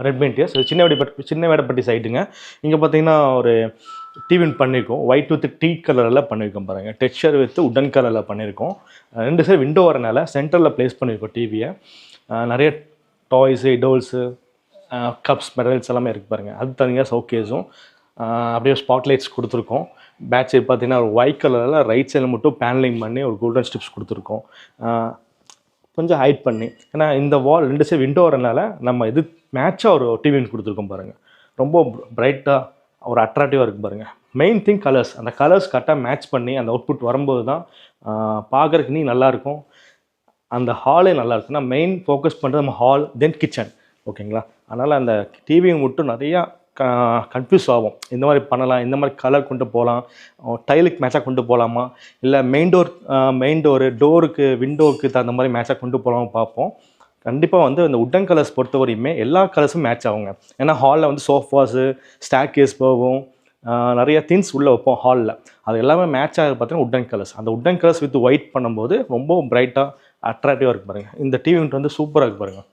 Red paint S சின்ன வேடப்பட்டி சைட்டுங்க. இங்கே பார்த்தீங்கன்னா ஒரு டிவி பண்ணியிருக்கோம். ஒயிட் வித் டீ கலரில் பண்ணியிருக்கோம் பாருங்கள். டெக்ஸ்சர் வித் உடன் கலரில் பண்ணியிருக்கோம். 2 சைடு விண்டோ வரனால சென்டரில் ப்ளேஸ் பண்ணியிருக்கோம் டிவியை. நிறைய டாய்ஸு, டோல்ஸு, கப்ஸ், மெடல்ஸ் எல்லாமே இருக்குது பாருங்கள். அது தனியாக ஷோகேஸும் அப்படியே ஸ்பாட் லைட்ஸ் கொடுத்துருக்கோம். பேக் சைடு பார்த்தீங்கன்னா ஒரு ஒயிட் கலரில் ரைட் சைடில் மட்டும் பேனலிங் பண்ணி ஒரு கோல்டன் ஸ்ட்ரிப்ஸ் கொடுத்துருக்கோம். கொஞ்சம் ஹைட் பண்ணி, ஏன்னா இந்த வால் 2 சைடு விண்டோ வரனால நம்ம இது மேட்சாக ஒரு டிவின்னு கொடுத்துருக்கோம் பாருங்கள். ரொம்ப பிரைட்டாக ஒரு அட்ராக்டிவாக இருக்குது பாருங்கள். Main thing colours. அந்த கலர்ஸ் கரெக்டாக மேட்ச் பண்ணி அந்த அவுட்புட் வரும்போது தான் பார்க்குறதுக்கு நல்லாயிருக்கும். அந்த ஹாலே நல்லாயிருக்கும். நான் மெயின் ஃபோக்கஸ் பண்ணுறது நம்ம ஹால், தென் கிச்சன். ஓகேங்களா? அதனால் அந்த டிவியை மட்டும் நிறையா கன்ஃபியூஸ் ஆகும். இந்த மாதிரி பண்ணலாம், இந்த மாதிரி கலர் கொண்டு போகலாம், டைலுக்கு மேட்சாக கொண்டு போகலாமா, இல்லை மெயின் டோருக்கு விண்டோவுக்கு தகுந்த மாதிரி மேட்சாக கொண்டு போகலாமா பார்ப்போம். கண்டிப்பாக வந்து இந்த உட்டன் கலர்ஸ் பொறுத்த வரையுமே எல்லா கலர்ஸும் மேட்ச் ஆகுங்க. ஏன்னா ஹாலில் வந்து சோஃபாஸு, ஸ்டார் கேஸ் போகும், நிறைய திங்ஸ் உள்ளே வைப்போம் ஹாலில். அது எல்லாமே மேட்ச் ஆகிறது பார்த்தீங்கன்னா உட்டன் கலர்ஸ். அந்த உட்டன் கலர்ஸ் வித் ஒயிட் பண்ணும்போது ரொம்ப பிரைட்டாக அட்ராக்டிவாக இருக்குது பாருங்கள். இந்த டிவி வந்து சூப்பராக இருக்குது பாருங்கள்.